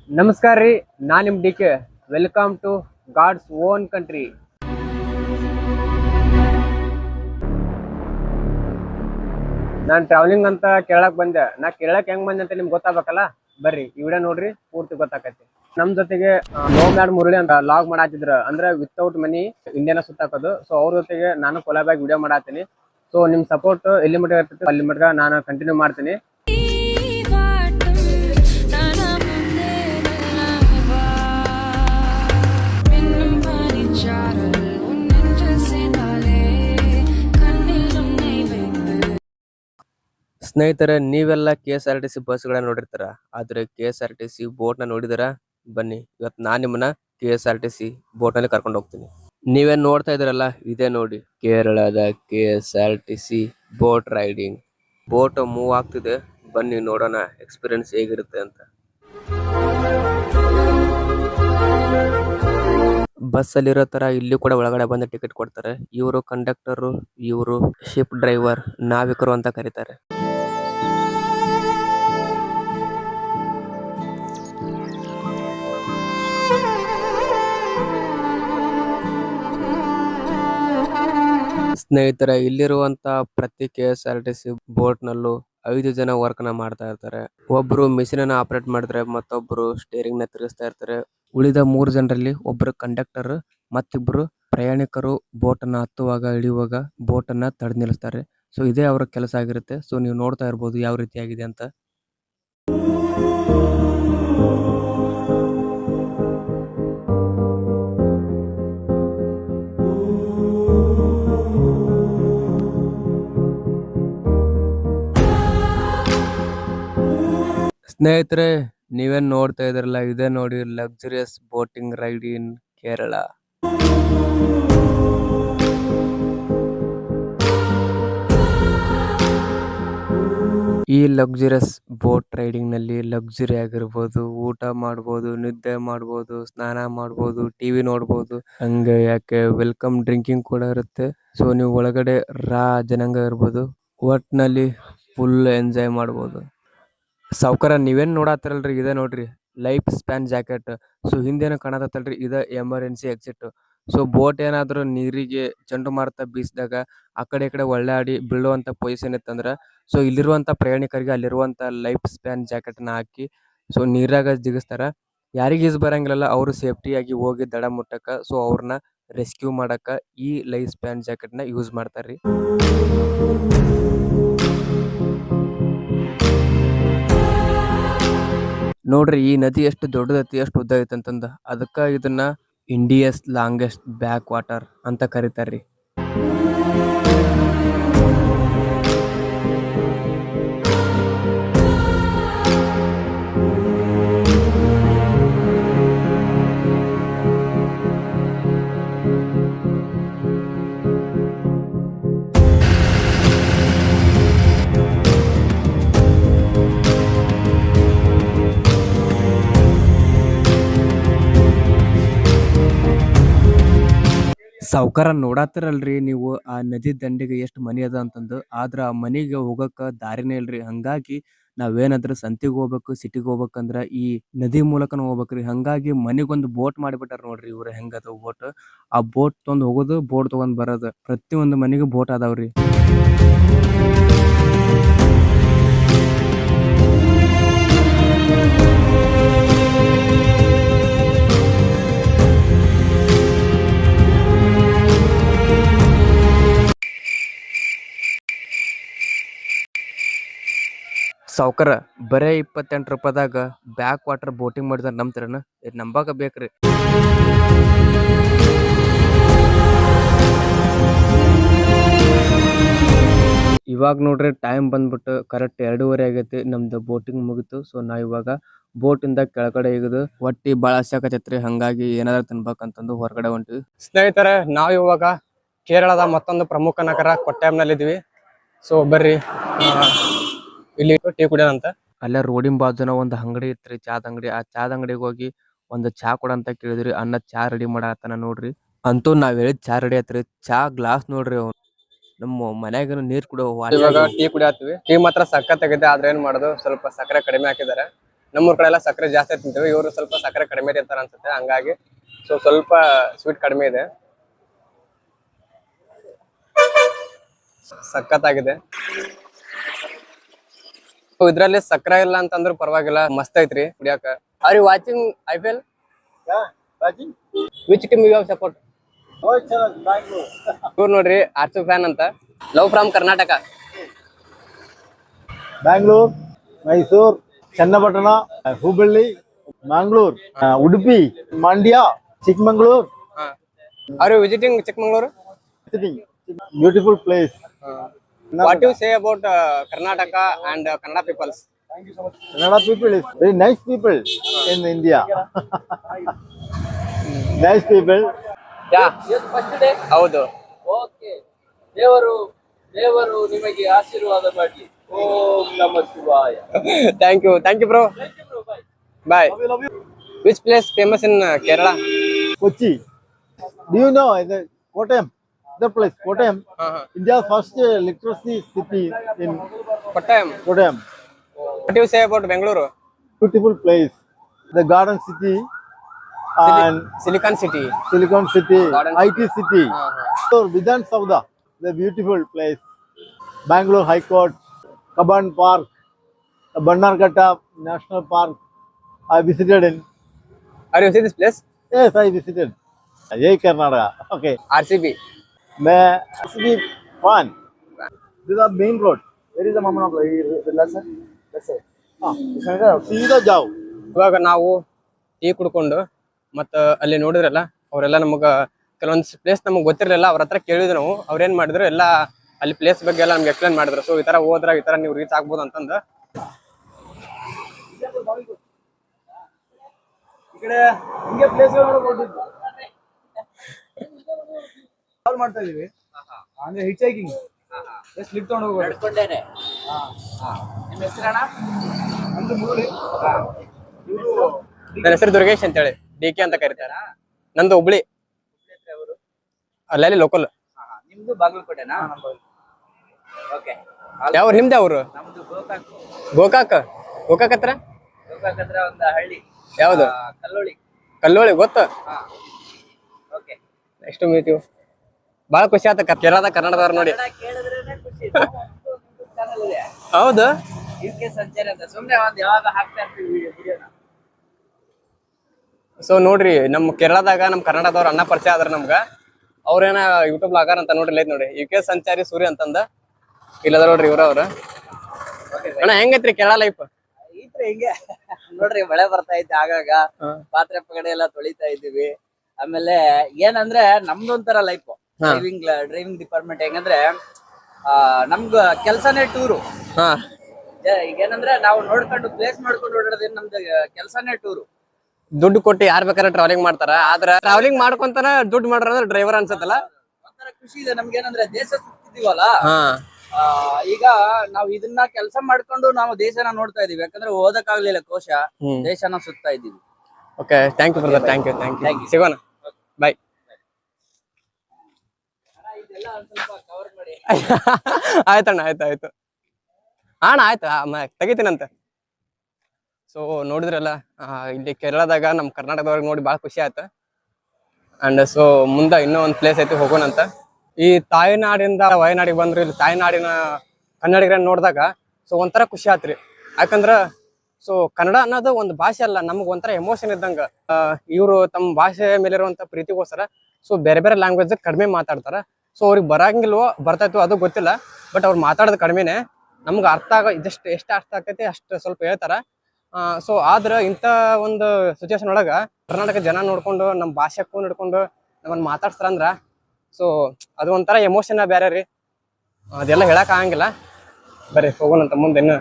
ನಮಸ್ಕಾರ ರೀ, ನಾನು ನಿಮ್ಮ DK. Welcome to God's own country. ನಾನು ಟ್ರಾವೆಲಿಂಗ್ ಅಂತ ಕೇಳಕ್ ಬಂದೆ. ನಾ ಕೇಳಕ್ ಹೆಂಗ್ ಬಂದೆ ಅಂತ ನಿಮ್ಗೆ ಗೊತ್ತಾಗಬೇಕಲ್ಲ. ಬರ್ರಿ ಈ ವಿಡಿಯೋ ನೋಡ್ರಿ, ಪೂರ್ತಿ ಗೊತ್ತಾಕತಿ. ನಮ್ ಜೊತೆಗೆ ನೋಮ್ಯಾಡ್ ಮುರಳಿ ಅಂತ ಲಾಗ್ ಮಾಡಾತಿದ್ರು, ಅಂದ್ರೆ ವಿತೌಟ್ ಮನಿ ಇಂಡಿಯಾನ ಸುತ್ತಾಕೋದು. ಸೊ ಅವ್ರ ಜೊತೆಗೆ ನಾನು ಕೊಲಾಬಾಗಿ ವಿಡಿಯೋ ಮಾಡಾತೀನಿ. ಸೊ ನಿಮ್ ಸಪೋರ್ಟ್ ಎಲ್ಲಿ ಮಟ್ಟ ಇರ್ತೈತಿ ಅಲ್ಲಿ ಮಟ್ಟ ನಾನು ಕಂಟಿನ್ಯೂ ಮಾಡ್ತೀನಿ. ಸ್ನೇಹಿತರೆ, ನೀವೆಲ್ಲ KSRTC ಬಸ್ಗಳನ್ನ ನೋಡಿರ್ತಾರ, ಆದ್ರೆ KSRTC ಬೋಟ್ನ ನೋಡಿದಾರ? ಬನ್ನಿ, ಇವತ್ತು ನಾನು ನಿಮ್ಮನ್ನ KSRTC ಬೋಟ್ನಲ್ಲಿ ಕರ್ಕೊಂಡು ಹೋಗ್ತೀನಿ. ನೀವೇನ್ ನೋಡ್ತಾ ಇದ್ರಲ್ಲ, ಇದೇ ನೋಡಿ ಕೇರಳದ KSRTC boat riding. Boat move ಆಗ್ತಿದೆ, ಬನ್ನಿ ನೋಡೋಣ ಎಕ್ಸ್ಪೀರಿಯನ್ಸ್ ಹೇಗಿರುತ್ತೆ ಅಂತ. ಬಸ್ ಅಲ್ಲಿರೋ ತರ ಇಲ್ಲಿ ಕೂಡ ಒಳಗಡೆ ಬಂದು ಟಿಕೆಟ್ ಕೊಡ್ತಾರೆ. ಇವರು ಕಂಡಕ್ಟರ್, ಇವರು ಶಿಪ್ ಡ್ರೈವರ್, ನಾವಿಕರು ಅಂತ ಕರೀತಾರೆ. ಸ್ನೇಹಿತರೆ, ಇಲ್ಲಿರುವಂತ ಪ್ರತಿ KSRTC ಬೋಟ್ ನಲ್ಲೂ 5 ಜನ ವರ್ಕ್ ನ ಮಾಡ್ತಾ ಇರ್ತಾರೆ. ಒಬ್ರು ಮಿಷಿನ್ ಅನ್ನ ಆಪರೇಟ್ ಮಾಡಿದ್ರೆ, ಮತ್ತೊಬ್ರು ಸ್ಟೇರಿಂಗ್ ನ ತಿರುಗಿಸ್ತಾ ಇರ್ತಾರೆ. ಉಳಿದ 3 ಜನರಲ್ಲಿ ಒಬ್ರು ಕಂಡಕ್ಟರ್ ಮತ್ತಿಬ್ರು ಪ್ರಯಾಣಿಕರು ಬೋಟ್ ಅನ್ನ ಹತ್ತುವಾಗ ಇಳಿಯುವಾಗ ಬೋಟ್ ಅನ್ನ ತಡೆದು ನಿಲ್ಲಿಸ್ತಾರೆ. ಸೊ ಇದೇ ಅವರ ಕೆಲಸ ಆಗಿರುತ್ತೆ. ಸೊ ನೀವು ನೋಡ್ತಾ ಇರ್ಬೋದು ಯಾವ ರೀತಿಯಾಗಿದೆ ಅಂತ. ಸ್ನೇಹಿತರೆ, ನೀವೇನ್ ನೋಡ್ತಾ ಇದ್ರಲ್ಲ, ಇದೇ ನೋಡಿ ಲಕ್ಸುರಿಯಸ್ ಬೋಟಿಂಗ್ ರೈಡ್ ಇನ್ ಕೇರಳ. ಈ ಲಕ್ಸುರಿಯಸ್ ಬೋಟ್ ರೈಡಿಂಗ್ ನಲ್ಲಿ ಲಕ್ಸುರಿ ಆಗಿರ್ಬೋದು, ಊಟ ಮಾಡ್ಬೋದು, ನಿದ್ದೆ ಮಾಡ್ಬೋದು, ಸ್ನಾನ ಮಾಡ್ಬೋದು, ಟಿವಿ ನೋಡ್ಬೋದು, ಹಂಗೆ ಯಾಕೆ ವೆಲ್ಕಮ್ ಡ್ರಿಂಕಿಂಗ್ ಕೂಡ ಇರುತ್ತೆ. ಸೊ ನೀವು ಒಳಗಡೆ ಜನಾಂಗ ಇರ್ಬೋದು, ಒಟ್ನಲ್ಲಿ ಫುಲ್ ಎಂಜಾಯ್ ಮಾಡ್ಬೋದು. ಸಾವ್ಕಾರ, ನೀವೇನ್ ನೋಡಾತಿರಲ್ರಿ, ಇದೇ ನೋಡ್ರಿ ಲೈಫ್ ಸ್ಪ್ಯಾನ್ ಜಾಕೆಟ್. ಸೊ ಹಿಂದೇನು ಕಾಣತಲ್ರಿ, ಇದ ಎಮರ್ಜೆನ್ಸಿ ಎಕ್ಸಿಟ್. ಸೊ ಬೋಟ್ ಏನಾದ್ರು ನೀರಿಗೆ ಚಂಡು ಮಾರುತ ಬೀಸಿದಾಗ ಆ ಕಡೆ ಈ ಕಡೆ ಒಳ್ಳಾಡಿ ಬೀಳುವಂತ ಪೊಸಿಷನ್ ಇತ್ತಂದ್ರ, ಸೊ ಇಲ್ಲಿರುವಂತ ಪ್ರಯಾಣಿಕರಿಗೆ ಅಲ್ಲಿರುವಂತ ಲೈಫ್ ಸ್ಪ್ಯಾನ್ ಜಾಕೆಟ್ ನ ಹಾಕಿ ಸೊ ನೀರಾಗ ಜಿಗಿಸ್ತಾರ. ಯಾರಿಗೆ ಈಜ್ ಬರಂಗಿಲ್ಲಲ್ಲ ಅವರು ಸೇಫ್ಟಿಯಾಗಿ ಹೋಗಿ ದಡ ಮುಟ್ಟಕ, ಸೊ ಅವ್ರನ್ನ ರೆಸ್ಕ್ಯೂ ಮಾಡಕ ಈ ಲೈಫ್ ಸ್ಪ್ಯಾನ್ ಜಾಕೆಟ್ ನ ಯೂಸ್ ಮಾಡ್ತಾರ್ರಿ. ನೋಡ್ರಿ, ಈ ನದಿ ಎಷ್ಟು ದೊಡ್ಡದೈತಿ, ಎಷ್ಟು ಉದ್ದ ಐತಿ ಅಂತಂದ. ಅದಕ್ಕ ಇದನ್ನ ಇಂಡಿಯಾಸ್ ಲಾಂಗೆಸ್ಟ್ ಬ್ಯಾಕ್ ವಾಟರ್ ಅಂತ ಕರೀತಾರ್ರಿ. ಸಾವ್ಕಾರ, ನೋಡಾತಿರಲ್ರಿ ನೀವು ಆ ನದಿ ದಂಡೆಗೆ ಎಷ್ಟು ಮನಿ ಅದ ಅಂತಂದು. ಆದ್ರ ಆ ಮನಿಗೆ ಹೋಗಕ್ಕ ದಾರಿನೇ ಇಲ್ರಿ. ಹಂಗಾಗಿ ನಾವೇನಾದ್ರೂ ಸಂತಿಗೆ ಹೋಗ್ಬೇಕು, ಸಿಟಿಗೆ ಹೋಗ್ಬೇಕಂದ್ರ ಈ ನದಿ ಮೂಲಕನ ಹೋಗ್ಬೇಕ್ರಿ. ಹಂಗಾಗಿ ಮನಿಗೊಂದು ಬೋಟ್ ಮಾಡಿಬಿಟ್ಟಾರ ನೋಡ್ರಿ ಇವ್ರು. ಹೆಂಗದ ಬೋಟ್, ಆ ಬೋಟ್ ತೊಗೊಂಡ್ ಹೋಗೋದು, ಬೋಟ್ ತಗೊಂಡ್ ಬರೋದು. ಪ್ರತಿಯೊಂದು ಮನಿಗೂ ಬೋಟ್ ಅದಾವ್ರಿ. ಸಾವ್ಕಾರ, ಬರೇ 28 ರೂಪಾಯಿದಾಗ ಬ್ಯಾಕ್ ವಾಟರ್ ಬೋಟಿಂಗ್ ಮಾಡಿದ ನಂಬ್ತೀರನ? ಇದು ನಂಬಾಕ ಬೇಕ್ರಿ. ಇವಾಗ ನೋಡ್ರಿ ಟೈಮ್ ಬಂದ್ಬಿಟ್ಟು ಕರೆಕ್ಟ್ 2:30 ಆಗೈತಿ. ನಮ್ದು ಬೋಟಿಂಗ್ ಮುಗಿತು. ಸೊ ನಾವ್ ಇವಾಗ ಬೋಟ್ ಇಂದ ಕೆಳಗಡೆ ಇಗದು ಹೊಟ್ಟಿ ಬಾಳ ಹಸ್ಯಾಕತೈತ್ರಿ. ಹಂಗಾಗಿ ಏನಾದ್ರು ತಿನ್ಬೇಕಂತಂದು ಹೊರಗಡೆ ಹೊಂಟಿವಿ. ಸ್ನೇಹಿತರೆ, ನಾವ್ ಇವಾಗ ಕೇರಳದ ಮತ್ತೊಂದು ಪ್ರಮುಖ ನಗರ ಕೊಟ್ಟಾಯಂನಲ್ಲಿದ್ವಿ. ಸೊ ಬರ್ರಿ ಇಲ್ಲಿ ಟೀ ಕುಡಿಯೋಣ ಅಂತ. ಅಲ್ಲೇ ರೋಡಿನ ಬಾಜುನ ಒಂದು ಅಂಗಡಿ ಇತ್ರಿ, ಚಾದ ಅಂಗಡಿ. ಆ ಚಾದ ಅಂಗಡಿಗೆ ಹೋಗಿ ಒಂದು ಚಾ ಕೊಡ ಅಂತ ಕೇಳಿದ್ರಿ. ಅನ್ನ ಚಾ ರೆಡಿ ಮಾಡಾತನ ನೋಡ್ರಿ. ಅಂತೂ ನಾವ್ ಹೇಳಿದ್ ಚಾ ರೆಡಿ ಆತ್ರಿ. ಚಾ ಗ್ಲಾಸ್ ನೋಡ್ರಿ, ನಮ್ಮ ಮನ್ಯಾಗ ನೀರ್ ಕುಡಿಯೋ ಟೀ ಕುಡಿಯತ್ವಿ. ಟೀ ಮಾತ್ರ ಸಖತ್ ಆಗೈತೆ. ಆದ್ರೆ ಏನ್ ಮಾಡೋದು, ಸ್ವಲ್ಪ ಸಕ್ಕರೆ ಕಡಿಮೆ ಹಾಕಿದ್ದಾರೆ. ನಮ್ಮೂರ್ ಕಡೆ ಎಲ್ಲ ಸಕ್ಕರೆ ಜಾಸ್ತಿ ತಿಂತೀವಿ, ಇವರು ಸ್ವಲ್ಪ ಸಕ್ಕರೆ ಕಡಿಮೆ ತಿಂತಾರ ಅನ್ಸುತ್ತೆ, ಹಂಗಾಗಿ ಸೊ ಸ್ವಲ್ಪ ಸ್ವೀಟ್ ಕಡಿಮೆ ಇದೆ. ಸಖತ್ತಾಗಿದೆ. ಇದ್ರಲ್ಲಿ ಸಕ್ಕರೆ ಇಲ್ಲ ಅಂತಂದ್ರೂ ಪರವಾಗಿಲ್ಲ, ಮಸ್ತ್ ಐತ್ರಿ ಕುಡಿಯಾಕ. Are you watching IPL? Which team you have support? ಇವ್ರು ನೋಡ್ರಿ RCB ಫ್ಯಾನ್ ಅಂತ. Love from Karnataka. Bangalore, Mysore, Channapatna, Hubballi, Mangaluru, Udupi, Mandya, Chikmagalur. Are you visiting Chikmagalur? Beautiful place. What do you say about Karnataka and Kannada peoples? Thank you so much. Kannada people is very nice people in India. Nice people. Yeah. ಹೌದು. Okay. ದೇವರು ನಿಮಗೆ ಆಶೀರ್ವಾದ ಮಾಡಲಿ. ಓಂ ನಮಃ ಶಿವಾಯ. Thank you bro. Bye. Love you. Which place famous in Kerala? Kochi. Do you know the Kottayam? The place Kottayam. India's first electricity city in Kottayam. Kottayam. What do you say about Bengaluru? Beautiful place. The garden city and Silicon City. Silicon City, Garden IT city. So Vidhan Sauda, the beautiful place. Bangalore High Court, Kaban Park, Bannarghetta National Park. I visited in. Are you see this place? Yes, I visited. Jai Karnataka. Okay. RCB. मैं RCB fan. This is the main road. Where is the Mamman of the lesson? Let's say. सीधा जाओ. ಇವಾಗ ನಾವು tea ಕುಡ್ಕೊಂಡು ಮತ್ತ ಅಲ್ಲಿ ನೋಡಿದ್ರಲ್ಲ ಅವರೆಲ್ಲ ನಮಗ ಕೆಲವೊಂದು ಪ್ಲೇಸ್ ನಮಗೆ ಗೊತ್ತಿರಲಿಲ್ಲ, ಅವ್ರ ಹತ್ರ ಕೇಳಿದ್ವಿ ನಾವು. ಅವ್ರೇನ್ ಮಾಡಿದ್ರು ಎಲ್ಲ ಅಲ್ಲಿ ಪ್ಲೇಸ್ ಬಗ್ಗೆ ಎಲ್ಲ ನಮ್ಗೆ ಎಕ್ಸ್ಪ್ಲೇನ್ ಮಾಡಿದ್ರು. ಸೊ ಈ ತರ ಹೋದ್ರ ಈ ತರ ನೀವು ರೀಚ್ ಆಗ್ಬೋದು ಅಂತಂದು. ಈ ಕಡೆ ಹಿಂಗೆ ಪ್ಲೇಸ್ ಕಾಲ್ ಮಾಡ್ತಾ ಇದೀವಿ ಅಂದ್ರೆ ಹಿಚ್ ಹೈಕಿಂಗ್ ಎಷ್ಟು ಲಿಫ್ಟ್ ತಗೊಂಡು ಹೋಗೋದು ನಡ್ಕೊಂಡೇನೆ. ನಿಮ್ಮ ಹೆಸರಣ್ಣ? ನಮ್ದು ಮುರುಳಿ. ನನ್ನ ಹೆಸರು ದುರ್ಗೇಶ್ ಅಂತೇಳಿ, DK ಅಂತ ಕರೀತಾರ. ನಂದು ಹುಬ್ಳಿ, ಅಲ್ಲಿ ಲೋಕಲ್. ನಿಮ್ದು ಬಾಗಲಕೋಟೆನಾ? ಓಕೆ. ಯಾವ ನಿಮ್ದು ಅವರು? ನಮ್ದು ಗೋಕಾಕ್. ಗೋಕಾಕ್ ಹತ್ರ ಗೋಕಾಕ್ ಹತ್ರ ಒಂದು ಹಳ್ಳಿ. ಯಾವ್ದು? ಕಲ್ಲೋಳಿ ಗೊತ್ತ. ಓಕೆ. Next meet you. ಬಹಳ ಖುಷಿ ಆತ ಕೇರಳದ ಕನ್ನಡದವ್ರು ನೋಡಿ. ಕೇಳಿದ್ರೇನೆ ಖುಷಿ. ಚಾನಲ್ ಇದೆ. ಹೌದು. UK ಸಂಚಾರ ಅಂತ ಸುಮ್ಮನೆ ಒಂದು ಯಾವಾಗ ಹಾಕ್ತಾ ಇರ್ತೀವಿ ವಿಡಿಯೋನ. ಸೊ ನೋಡ್ರಿ, ನಮ್ ಕೇರಳದಾಗ ನಮ್ ಕನ್ನಡದವ್ರ ಅಣ್ಣ ಪರಿಚಯ ಆದ್ರ ನಮ್ಗ. ಅವ್ರೇನ ಯೂಟ್ಯೂಬ್ ಲಾಗರ್ ಅಂತ ನೋಡ್ರಿ ಲೈತ್ ನೋಡಿ, UK ಸಂಚಾರಿ ಸೂರ್ಯ ಅಂತಂದ. ಇಲ್ಲದ ನೋಡ್ರಿ ಇವ್ರ ಅಣ್ಣ. ಹೆಂಗೈತ್ರಿ ಕೇರಳ ಲೈಫ್? ಐತ್ರಿ ಹಿಂಗೆ ನೋಡ್ರಿ, ಮಳೆ ಬರ್ತಾ ಐತಿ ಆಗಾಗ, ಪಾತ್ರೆ ಪಗಡೆ ಎಲ್ಲ ತೊಳಿತಾ ಇದ್ದೀವಿ. ಆಮೇಲೆ ಏನಂದ್ರೆ ನಮ್ದೊಂಥರ ಲೈಫ್. ಡ್ರೈವಿಂಗ್ ಡಿಪಾರ್ಟ್ಮೆಂಟ್ ಹೆಂಗಂದ್ರೆ ನಮ್ಗ ಕೆಲ್ಸನೇ ಟೂರು. ಈಗ ಏನಂದ್ರೆ ನಾವು ನೋಡ್ಕೊಂಡು ಪ್ಲೇಸ್ ಮಾಡ್ಕೊಂಡು ಓಡಾಡೋದೇನ್ ನಮ್ದು ಕೆಲ್ಸನೇ ಟೂರು. ದುಡ್ಡು ಕೊಟ್ಟು ಯಾರ್ ಬೇಕಾದ್ರೆ ಟ್ರಾವೆಲಿಂಗ್ ಮಾಡ್ತಾರ, ಆದ್ರ ಟ್ರಾವೆಲಿಂಗ್ ಮಾಡ್ಕೊಂತಾನ ದುಡ್ಡು ಮಾಡ್ರ ಅಂದ್ರೆ ಡ್ರೈವರ್ ಅನ್ಸತ್ತಲ್ಲ. ಒಂಥರ ಖುಷಿ ಇದೆ ನಮ್ಗೆ. ಏನಂದ್ರೆ ದೇಶ ಸುತ್ತಿದೀವಲ್ಲ, ಈಗ ನಾವ್ ಇದನ್ನ ಕೆಲಸ ಮಾಡ್ಕೊಂಡು ನಾವು ದೇಶನ ನೋಡ್ತಾ ಇದೀವಿ. ಯಾಕಂದ್ರೆ ಓದಕ್ಕಾಗ್ಲಿಲ್ಲ ಕೋಶ, ದೇಶನ ಸುತ್ತಾ ಇದೀವಿ. Okay, thank you brother. Thank you. ಸಿಗೋಣ. ಬಾಯ್. ಇದೆಲ್ಲ ಒಂದ್ ಸ್ವಲ್ಪ ಕವರ್ ಮಾಡಿ. ಆಯ್ತಣ್ಣ, ಆಯ್ತು ಅಣ್ಣ, ಆಯ್ತು ತೆಗಿತೀನಂತ. ಸೊ ನೋಡಿದ್ರಲ್ಲ, ಇಲ್ಲಿ ಕೇರಳದಾಗ ನಮ್ ಕರ್ನಾಟಕದವ್ರಿಗೆ ನೋಡಿ ಭಾಳ ಖುಷಿ ಆಯ್ತು. ಅಂಡ್ ಸೊ ಮುಂದೆ ಇನ್ನೂ ಒಂದು ಪ್ಲೇಸ್ ಐತಿ, ಹೋಗೋಣಂತ. ಈ ತಾಯ್ನಾಡಿಂದ ವಯನಾಡಿಗೆ ಬಂದ್ರು, ಇಲ್ಲಿ ತಾಯ್ನಾಡಿನ ಕನ್ನಡಿಗರನ್ನ ನೋಡಿದಾಗ ಸೊ ಒಂಥರ ಖುಷಿ ಆತ್ರಿ. ಯಾಕಂದ್ರ ಸೊ ಕನ್ನಡ ಅನ್ನೋದು ಒಂದು ಭಾಷೆ ಅಲ್ಲ, ನಮ್ಗೆ ಒಂಥರ ಎಮೋಷನ್ ಇದ್ದಂಗ. ಇವರು ತಮ್ಮ ಭಾಷೆ ಮೇಲಿರುವಂತ ಪ್ರೀತಿಗೋಸ್ಕರ ಸೊ ಬೇರೆ ಬೇರೆ ಲ್ಯಾಂಗ್ವೇಜ್ ಕಡಿಮೆ ಮಾತಾಡ್ತಾರ. ಸೊ ಅವ್ರಿಗೆ ಬರಂಗಿಲ್ವೋ ಬರ್ತಾಯ್ತು ಅದು ಗೊತ್ತಿಲ್ಲ, ಬಟ್ ಅವ್ರು ಮಾತಾಡೋದು ಕಡಿಮೆನೆ. ನಮ್ಗೆ ಅರ್ಥ ಎಷ್ಟು ಅರ್ಥ ಆಗ್ತೈತಿ ಅಷ್ಟು ಸ್ವಲ್ಪ ಹೇಳ್ತಾರ. ಸೊ ಆದ್ರ ಇಂಥ ಒಂದು ಸಿಚುವೇಶನ್ ಒಳಗ ಕರ್ನಾಟಕ ಜನ ನೋಡ್ಕೊಂಡು ನಮ್ಮ ಭಾಷೆಕ್ಕೂ ನೋಡ್ಕೊಂಡು ನಮ್ಮನ್ನ ಮಾತಾಡ್ತಾರಂದ್ರ ಸೊ ಅದು ಒಂಥರ ಎಮೋಷನ್ ಬೇರೆ ರೀ. ಅದೆಲ್ಲ ಹೇಳಕ್ ಆಗಂಗಿಲ್ಲ. ಬರ್ರಿ ಹೋಗೋಣಂತ ಮುಂದೆ ಇನ್ನು.